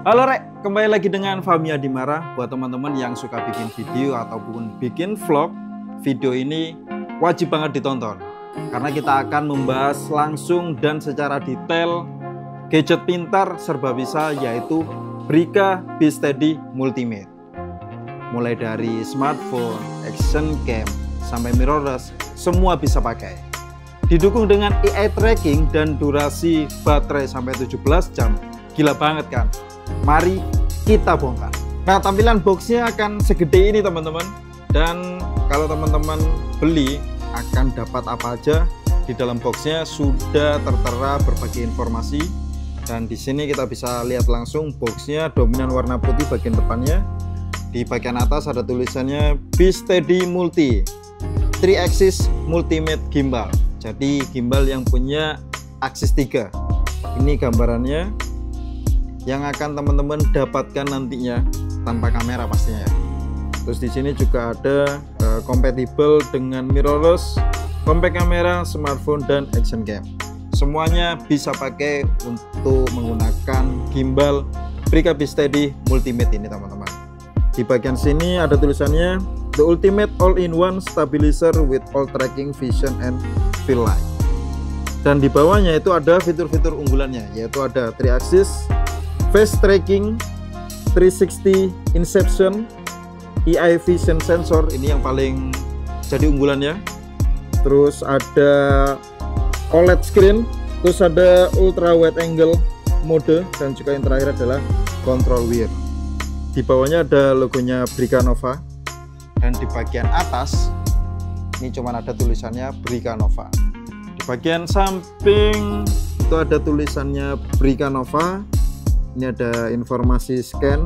Halo Rek, kembali lagi dengan Fahmi Adimara. Buat teman-teman yang suka bikin video ataupun bikin vlog, video ini wajib banget ditonton karena kita akan membahas langsung dan secara detail gadget pintar serba bisa, yaitu Brika B-Steady Multimate. Mulai dari smartphone, action cam, sampai mirrorless, semua bisa pakai. Didukung dengan AI tracking dan durasi baterai sampai 17 jam. Gila banget kan? Mari kita bongkar. Nah, tampilan boxnya akan segede ini teman-teman. Dan kalau teman-teman beli akan dapat apa aja. Di dalam boxnya sudah tertera berbagai informasi. Dan di sini kita bisa lihat langsung boxnya dominan warna putih bagian depannya. Di bagian atas ada tulisannya B-Steady Multi 3-axis Multimate Gimbal. Jadi gimbal yang punya aksis 3. Ini gambarannya yang akan teman-teman dapatkan nantinya tanpa kamera pastinya ya. Terus di sini juga ada compatible dengan mirrorless, compact kamera, smartphone dan action cam. Semuanya bisa pakai untuk menggunakan gimbal Brika B-Steady Multimate ini teman-teman. Di bagian sini ada tulisannya The Ultimate All-in-One Stabilizer with All Tracking Vision and Feel Light. Dan di bawahnya itu ada fitur-fitur unggulannya, yaitu ada 3-axis face tracking, 360 inception, AI vision sensor, ini yang paling jadi unggulannya. Terus ada OLED screen, terus ada ultra wide angle mode, dan juga yang terakhir adalah control wheel. Di bawahnya ada logonya Brika Nova, dan di bagian atas ini cuma ada tulisannya Brika Nova. Di bagian samping itu ada tulisannya Brika Nova. Ini ada informasi scan.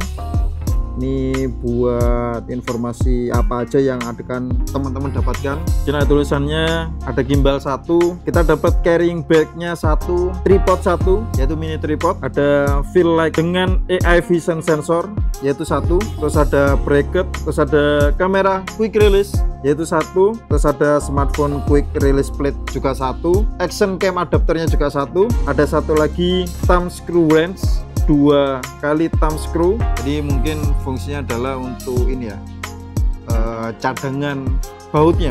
Ini buat informasi apa aja yang akan teman-teman dapatkan. Jadi ada tulisannya, ada gimbal 1, kita dapat carrying bagnya 1, tripod 1 yaitu mini tripod, ada feel light dengan AI vision sensor yaitu 1, terus ada bracket, terus ada kamera quick release yaitu 1, terus ada smartphone quick release plate juga 1, action cam adapternya juga 1, ada satu lagi thumb screw wrench 2 kali thumb screw. Jadi mungkin fungsinya adalah untuk ini ya, cadangan bautnya.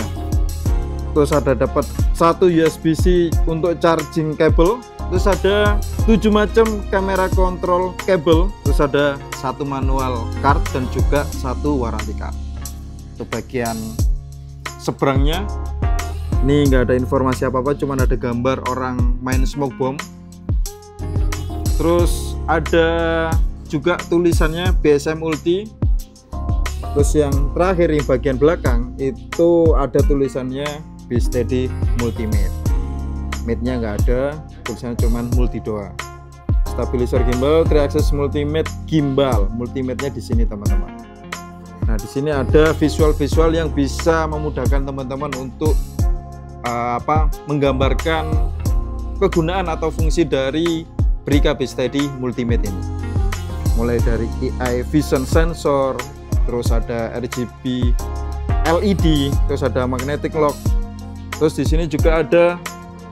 Terus ada dapat 1 USB-C untuk charging cable. Terus ada 7 macam kamera control cable. Terus ada 1 manual card dan juga 1 warranty card. Untuk bagian seberangnya ini nggak ada informasi apa-apa, cuma ada gambar orang main smoke bomb. Terus ada juga tulisannya BSM Ulti. Terus yang terakhir di bagian belakang itu ada tulisannya B-Steady Multimate. Mate-nya nggak ada, tulisannya cuman multi doang. Stabilizer gimbal 3-axis Multimate Gimbal. Multimate-nya di sini teman-teman. Nah, di sini ada visual-visual yang bisa memudahkan teman-teman untuk menggambarkan kegunaan atau fungsi dari Brika B-Steady Multimate ini. Mulai dari AI vision sensor, terus ada RGB LED, terus ada magnetic lock. Terus di sini juga ada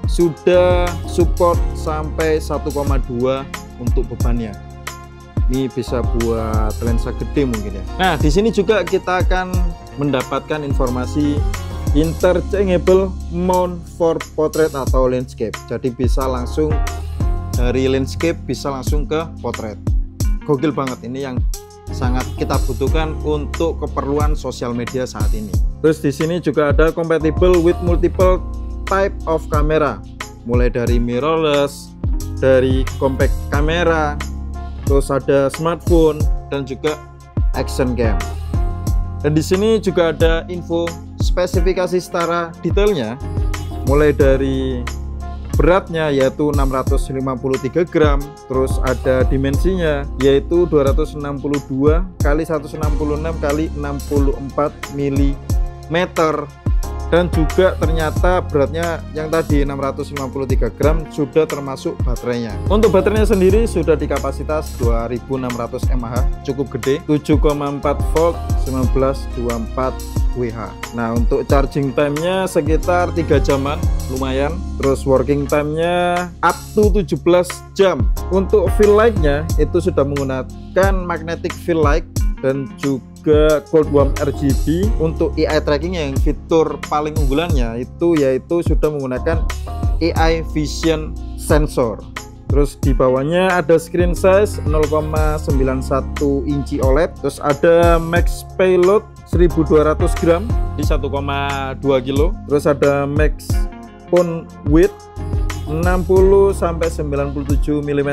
sudah support sampai 1,2 untuk bebannya. Ini bisa buat lensa gede mungkin ya. Nah, di sini juga kita akan mendapatkan informasi interchangeable mount for portrait atau landscape. Jadi bisa langsung dari landscape bisa langsung ke potret. Gokil banget, ini yang sangat kita butuhkan untuk keperluan sosial media saat ini. Terus di sini juga ada compatible with multiple type of camera, mulai dari mirrorless, dari compact kamera, terus ada smartphone dan juga action cam. Dan di sini juga ada info spesifikasi secara detailnya, mulai dari beratnya yaitu 653 gram, terus ada dimensinya yaitu 262 kali 166 kali 64 mm, dan juga ternyata beratnya yang tadi 653 gram sudah termasuk baterainya. Untuk baterainya sendiri sudah di kapasitas 2600 mAh, cukup gede, 7,4 volt, 1924 WH. Nah, untuk charging time-nya sekitar 3 jaman, lumayan. Terus working time-nya up to 17 jam. Untuk fill light-nya itu sudah menggunakan magnetic fill light dan juga cold warm RGB. Untuk AI tracking yang fitur paling unggulannya itu yaitu sudah menggunakan AI vision sensor. Terus di bawahnya ada screen size 0,91 inci OLED. Terus ada max payload 1200 gram di 1,2 kilo. Terus ada max phone width 60 sampai 97 mm.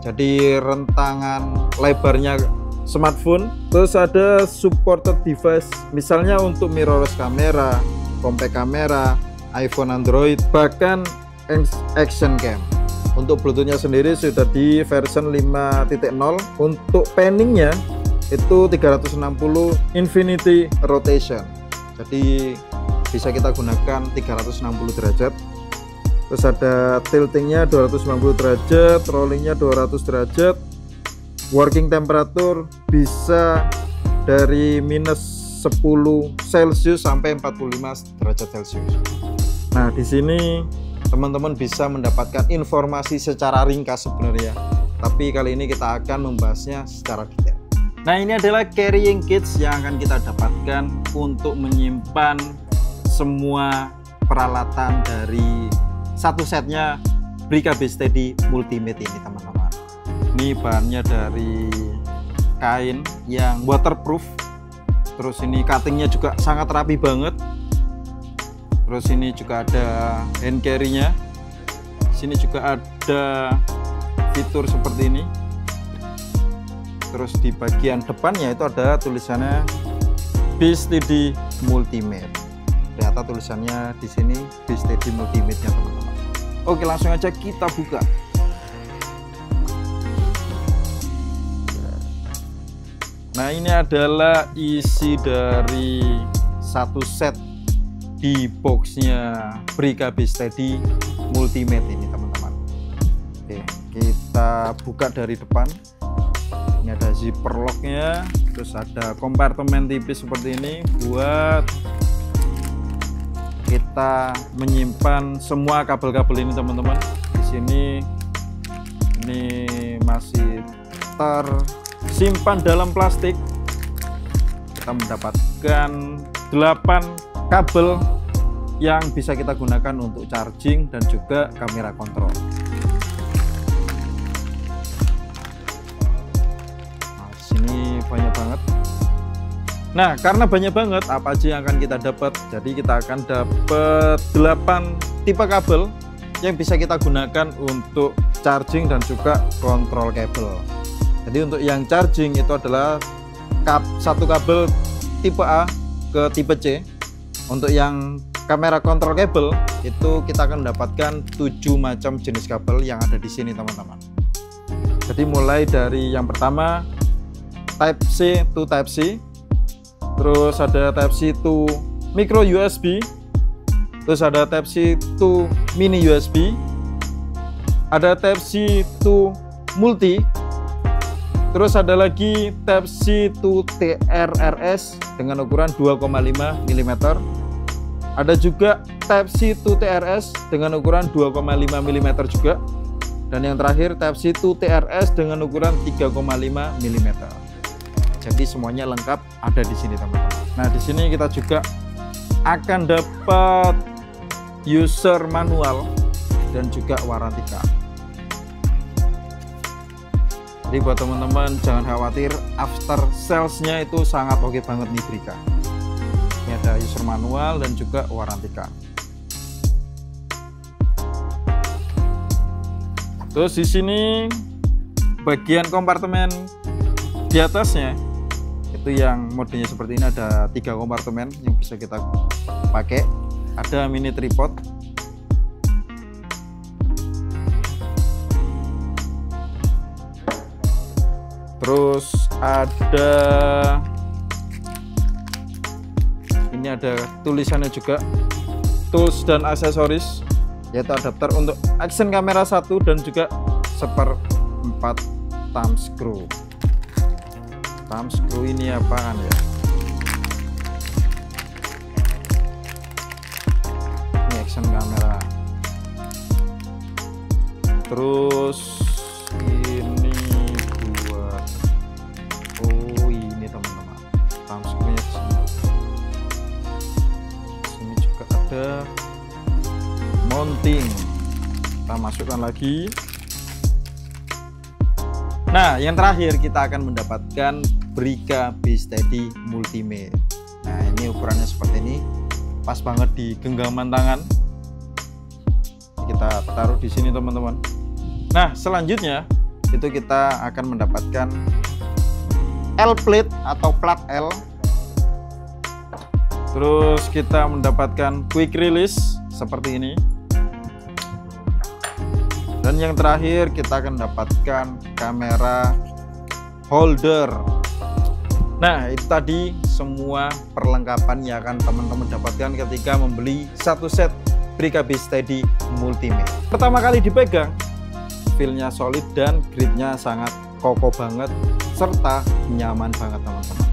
Jadi rentangan lebarnya smartphone. Terus ada supported device, misalnya untuk mirrorless kamera, compact kamera, iPhone, Android, bahkan action cam. Untuk Bluetooth-nya sendiri sudah di version 5.0. Untuk panningnya itu 360 infinity rotation. Jadi bisa kita gunakan 360 derajat. Terus ada tiltingnya 290 derajat, rollingnya 200 derajat. Working temperature bisa dari minus 10 Celcius sampai 45 derajat Celcius. Nah, di sini teman-teman bisa mendapatkan informasi secara ringkas sebenarnya, tapi kali ini kita akan membahasnya secara detail. Nah, ini adalah carrying kits yang akan kita dapatkan untuk menyimpan semua peralatan dari satu setnya Brica B Steady Multimate ini, teman-teman. Ini bahannya dari kain yang waterproof. Terus ini cuttingnya juga sangat rapi banget. Terus ini juga ada hand carry-nya. Sini juga ada fitur seperti ini. Terus di bagian depannya itu ada tulisannya B Steady Multimate. Ternyata tulisannya di sini B Steady Multimate-nya, teman-teman. Oke, langsung aja kita buka. Nah, ini adalah isi dari satu set di boxnya Brica B Steady Multimate ini, teman-teman. Oke, kita buka dari depan. Ini ada zipper locknya, terus ada kompartemen tipis seperti ini buat kita menyimpan semua kabel-kabel ini, teman-teman. Di sini ini masih tersimpan dalam plastik. Kita mendapatkan 8 kabel yang bisa kita gunakan untuk charging dan juga kamera kontrol. Nah, di sini banyak banget. Nah, karena banyak banget, apa aja yang akan kita dapat? Jadi kita akan dapat 8 tipe kabel yang bisa kita gunakan untuk charging dan juga kontrol kabel. Jadi untuk yang charging itu adalah satu kabel tipe A ke tipe C. Untuk yang kamera kontrol kabel itu kita akan mendapatkan 7 macam jenis kabel yang ada di sini, teman-teman. Jadi mulai dari yang pertama Type C to Type C, terus ada Type C to micro USB, terus ada Type C to mini USB, ada Type C to multi, terus ada lagi Type C to TRRS dengan ukuran 2,5 mm. Ada juga Type C to TRS dengan ukuran 2,5 mm juga. Dan yang terakhir Type C to TRS dengan ukuran 3,5 mm. Jadi semuanya lengkap ada di sini, teman-teman. Nah, di sini kita juga akan dapat user manual dan juga warranty card. Jadi buat teman-teman jangan khawatir, after sales-nya itu sangat oke banget nih Brica. Ini ada user manual dan juga warranty card. Terus di sini bagian kompartemen di atasnya itu yang modenya seperti ini, ada 3 kompartemen yang bisa kita pakai. Ada mini tripod. Terus ada ini Ini ada tulisannya juga, tools dan aksesoris, yaitu adapter untuk action kamera 1 dan juga 1/4 thumb screw. Thumb screw ini apaan ya? Ini action kamera. Terus ini buat, oh ini teman-teman, thumb screw-nya di sini. Sini juga ada mounting. Kita masukkan lagi. Nah, yang terakhir kita akan mendapatkan Brica B-Steady Multimate. Nah, ini ukurannya seperti ini, pas banget di genggaman tangan. Kita taruh di sini teman-teman. Nah, selanjutnya itu kita akan mendapatkan L plate atau plat L. Terus kita mendapatkan quick release seperti ini. Dan yang terakhir kita akan mendapatkan kamera holder. Nah, itu tadi semua perlengkapan yang akan teman-teman dapatkan ketika membeli satu set Brica B-Steady Multimate. Pertama kali dipegang, feel-nya solid dan gripnya sangat kokoh banget serta nyaman banget teman-teman.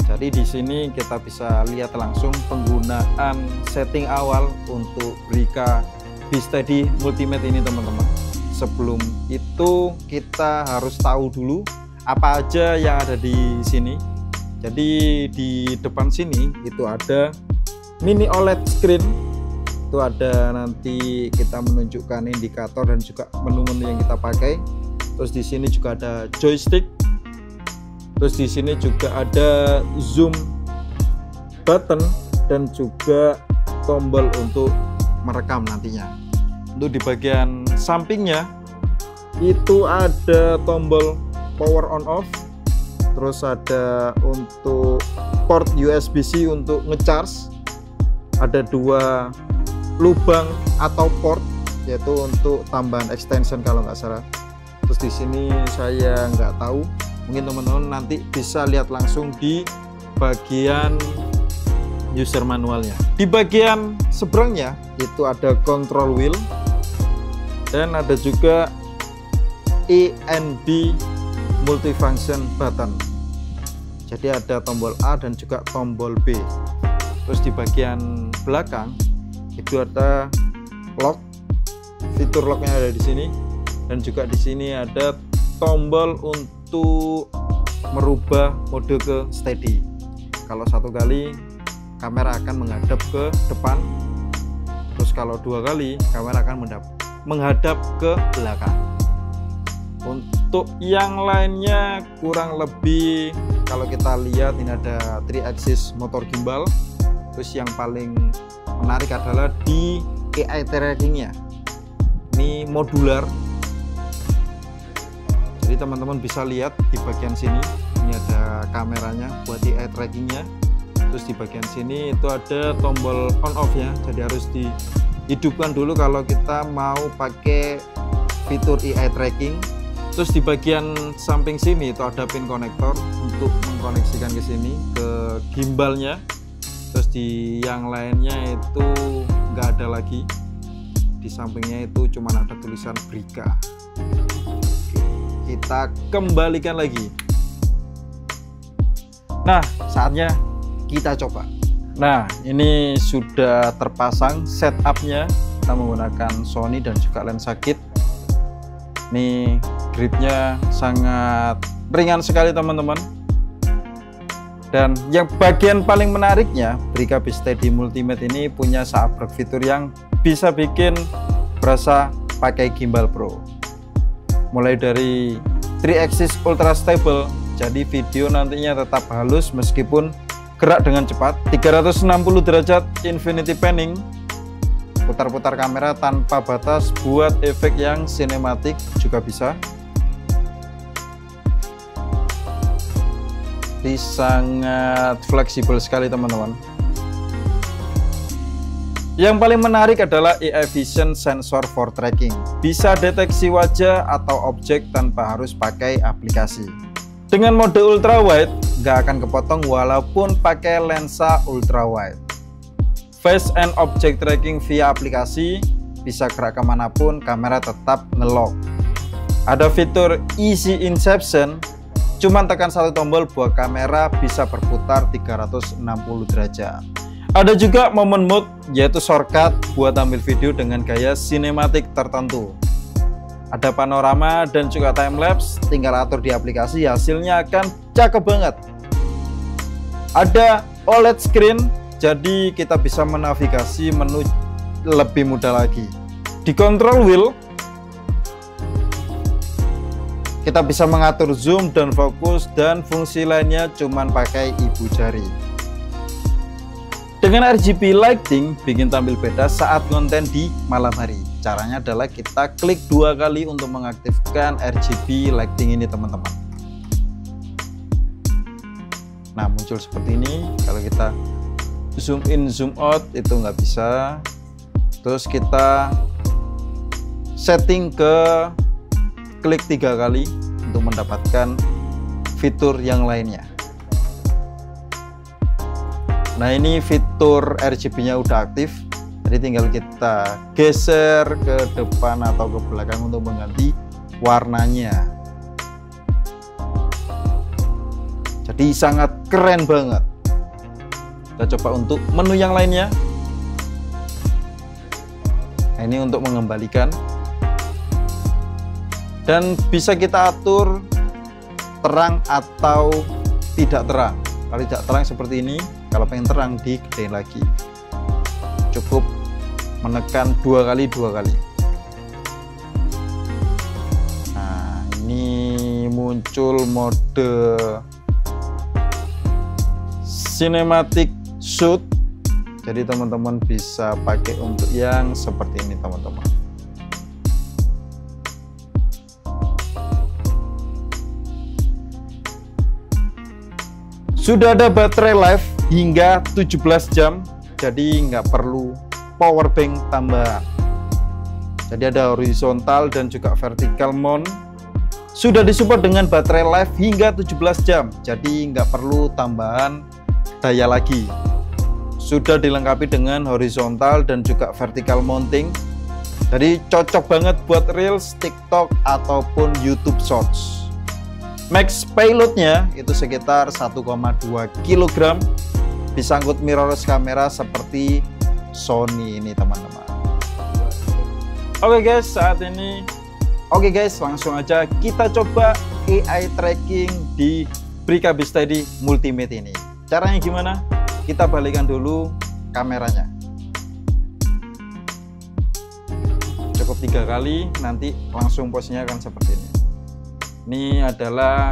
Jadi di sini kita bisa lihat langsung penggunaan setting awal untuk Brica B-Steady Multimate ini teman-teman. Sebelum itu kita harus tahu dulu apa aja yang ada di sini. Jadi di depan sini itu ada mini OLED screen. Itu ada nanti kita menunjukkan indikator dan juga menu-menu yang kita pakai. Terus di sini juga ada joystick. Terus di sini juga ada zoom button dan juga tombol untuk merekam nantinya. Untuk di bagian sampingnya itu ada tombol power on off, terus ada untuk port USB-C untuk ngecharge, ada 2 lubang atau port yaitu untuk tambahan extension kalau nggak salah. Terus di sini saya nggak tahu, mungkin teman-teman nanti bisa lihat langsung di bagian user manualnya. Di bagian seberangnya itu ada control wheel dan ada juga ENB multifunction button. Jadi ada tombol A dan juga tombol B. Terus di bagian belakang itu ada lock, fitur locknya ada di sini, dan juga di sini ada tombol untuk merubah mode ke steady. Kalau 1 kali kamera akan menghadap ke depan, terus kalau 2 kali kamera akan menghadap ke belakang. Untuk yang lainnya kurang lebih kalau kita lihat ini ada 3 axis motor gimbal. Terus yang paling menarik adalah di AI trackingnya, ini modular. Jadi teman-teman bisa lihat di bagian sini ini ada kameranya buat AI trackingnya. Terus di bagian sini itu ada tombol on off ya, jadi harus dihidupkan dulu kalau kita mau pakai fitur AI tracking. Terus di bagian samping sini itu ada pin konektor untuk mengkoneksikan ke sini ke gimbalnya. Terus di yang lainnya itu nggak ada lagi, di sampingnya itu cuma ada tulisan Brica. Oke, kita kembalikan lagi. Nah, saatnya kita coba. Nah, ini sudah terpasang setupnya. Kita menggunakan Sony dan juga lensa kit. Ini gripnya sangat ringan sekali teman-teman. Dan yang bagian paling menariknya, Brica B-Steady Multimate ini punya sahabat fitur yang bisa bikin berasa pakai gimbal pro. Mulai dari 3 axis ultra stable, jadi video nantinya tetap halus meskipun gerak dengan cepat. 360 derajat infinity panning, putar-putar kamera tanpa batas buat efek yang sinematik juga bisa. Ini sangat fleksibel sekali teman-teman. Yang paling menarik adalah AI Vision Sensor for Tracking. Bisa deteksi wajah atau objek tanpa harus pakai aplikasi. Dengan mode ultra wide, nggak akan kepotong walaupun pakai lensa ultra wide. Face and object tracking via aplikasi, bisa gerak kemanapun, kamera tetap nge-lock. Ada fitur easy inception, cuman tekan satu tombol buat kamera bisa berputar 360 derajat. Ada juga momen mode, yaitu shortcut buat ambil video dengan gaya sinematik tertentu. Ada panorama dan juga timelapse, tinggal atur di aplikasi, hasilnya akan cakep banget. Ada OLED screen, jadi kita bisa menavigasi menu lebih mudah lagi. Di control wheel, kita bisa mengatur zoom dan fokus, dan fungsi lainnya cuman pakai ibu jari. Dengan RGB lighting, bikin tampil beda saat konten di malam hari. Caranya adalah kita klik 2 kali untuk mengaktifkan RGB lighting ini, teman-teman. Nah, muncul seperti ini. Kalau kita zoom in, zoom out itu nggak bisa. Terus kita setting ke klik 3 kali untuk mendapatkan fitur yang lainnya. Nah, ini fitur RGB-nya udah aktif. Jadi tinggal kita geser ke depan atau ke belakang untuk mengganti warnanya. Jadi sangat keren banget. Kita coba untuk menu yang lainnya. Nah, ini untuk mengembalikan. Dan bisa kita atur terang atau tidak terang. Kalau tidak terang seperti ini, kalau pengen terang digedein lagi. Cukup menekan 2 kali. Nah, ini muncul mode cinematic shoot, jadi teman-teman bisa pakai untuk yang seperti ini, teman-teman. Sudah ada baterai life hingga 17 jam, jadi nggak perlu power bank tambahan. Jadi ada horizontal dan juga vertical mount. Sudah disupport dengan baterai life hingga 17 jam, jadi nggak perlu tambahan daya lagi. Sudah dilengkapi dengan horizontal dan juga vertical mounting. Jadi cocok banget buat Reels, TikTok ataupun YouTube Shorts. Max payloadnya itu sekitar 1,2 kg. Disangkut mirrorless kamera seperti Sony ini, teman-teman. Oke guys, langsung aja kita coba AI tracking di Brica B Steady Multimate ini. Caranya gimana? Kita balikan dulu kameranya. Cukup 3 kali, nanti langsung posisinya akan seperti ini. Ini adalah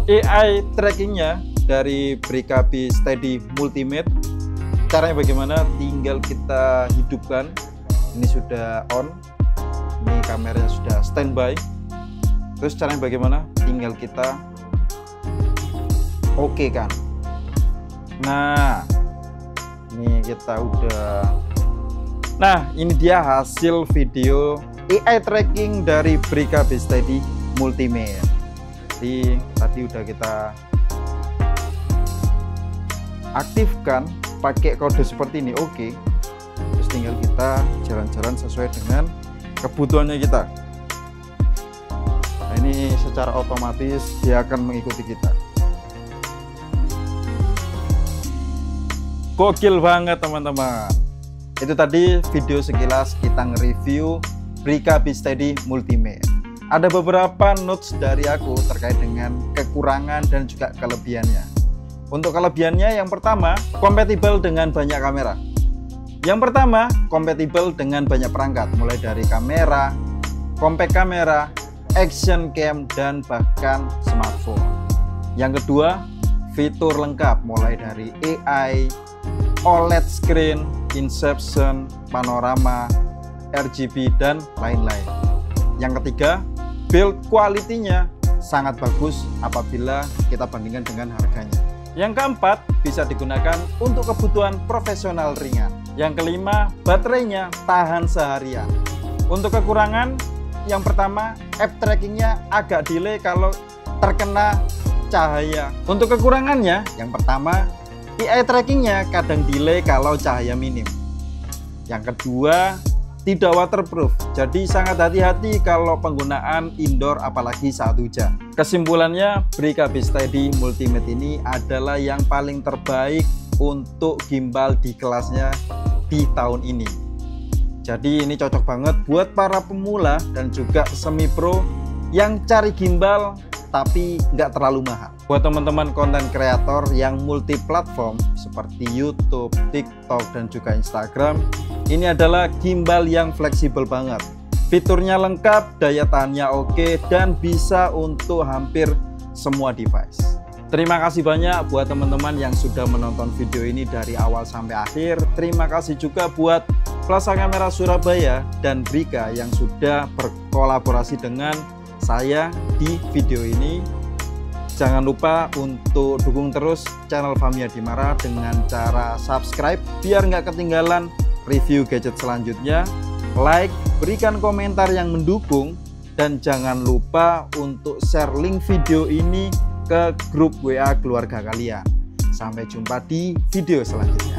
AI trackingnya dari Brica B Steady Multimate. Caranya bagaimana? Tinggal kita hidupkan. Ini sudah on. Ini kameranya sudah standby. Terus caranya bagaimana? Tinggal kita oke kan. Nah, ini kita udah. Nah, ini dia hasil video AI tracking dari Brica B Steady Multimate. Jadi tadi udah kita aktifkan pakai kode seperti ini, oke. Terus tinggal kita jalan-jalan sesuai dengan kebutuhannya kita. Nah, ini secara otomatis dia akan mengikuti kita. Gokil banget, teman-teman. Itu tadi video sekilas kita nge-review Brica B Steady Multimate. Ada beberapa notes dari aku terkait dengan kekurangan dan juga kelebihannya. Untuk kelebihannya, yang pertama, kompatibel dengan banyak kamera. Yang pertama, kompatibel dengan banyak perangkat, mulai dari kamera, compact kamera, action cam, dan bahkan smartphone. Yang kedua, fitur lengkap, mulai dari AI, OLED screen, inception, panorama, RGB, dan lain-lain. Yang ketiga, build quality-nya sangat bagus apabila kita bandingkan dengan harganya. Yang keempat, bisa digunakan untuk kebutuhan profesional ringan. Yang kelima, baterainya tahan seharian. Untuk kekurangan, yang pertama, app trackingnya agak delay kalau terkena cahaya. Untuk kekurangannya, yang pertama, eye trackingnya kadang delay kalau cahaya minim. Yang kedua, tidak waterproof, jadi sangat hati-hati kalau penggunaan indoor apalagi saat hujan. Kesimpulannya, Brica B-Steady Multimate ini adalah yang paling terbaik untuk gimbal di kelasnya di tahun ini. Jadi ini cocok banget buat para pemula dan juga semi pro yang cari gimbal tapi nggak terlalu mahal. Buat teman-teman konten kreator yang multi platform seperti YouTube, TikTok, dan juga Instagram, ini adalah gimbal yang fleksibel banget. Fiturnya lengkap, daya tahannya oke, dan bisa untuk hampir semua device. Terima kasih banyak buat teman-teman yang sudah menonton video ini dari awal sampai akhir. Terima kasih juga buat Plaza Kamera Surabaya dan Brica yang sudah berkolaborasi dengan saya di video ini. Jangan lupa untuk dukung terus channel Fahmi Adimara dengan cara subscribe biar nggak ketinggalan review gadget selanjutnya. Like, berikan komentar yang mendukung, dan jangan lupa untuk share link video ini ke grup WA keluarga kalian. Sampai jumpa di video selanjutnya.